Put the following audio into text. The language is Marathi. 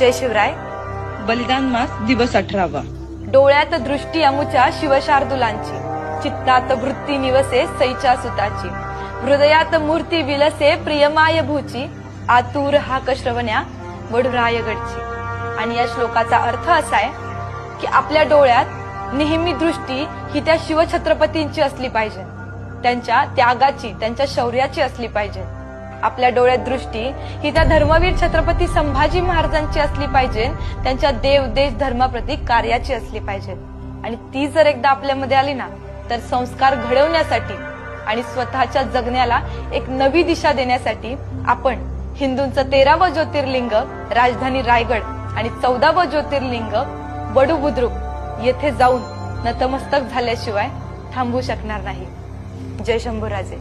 जय शिवराय. बलिदान मास दिवस 18वा. डोळ्यात दृष्टी अमुच्या शिवशार्दुलांची, चित्तात वृत्ती निवसे सईच्या सुताची, हृदयात मूर्ती विलसे प्रियमाय भूची, आतुर हाक श्रवण्या वडुरायगडची. आणि या श्लोकाचा अर्थ असा आहे की आपल्या डोळ्यात नेहमी दृष्टी ही त्या शिवछत्रपतींची असली पाहिजे, त्यांच्या त्यागाची, त्यांच्या शौर्याची असली पाहिजे. आपल्या डोळ्यात दृष्टी ही त्या धर्मवीर छत्रपती संभाजी महाराजांची असली पाहिजे, त्यांच्या देव देश धर्माप्रती कार्याची असली पाहिजे. आणि ती जर एकदा आपल्यामध्ये आली ना, तर संस्कार घडवण्यासाठी आणि स्वतःच्या जगण्याला एक नवी दिशा देण्यासाठी आपण हिंदूंचं 13वं ज्योतिर्लिंग राजधानी रायगड आणि 14वं ज्योतिर्लिंग वडू बुद्रुक येथे जाऊन नतमस्तक झाल्याशिवाय थांबू शकणार नाही. जय शंभूराजे.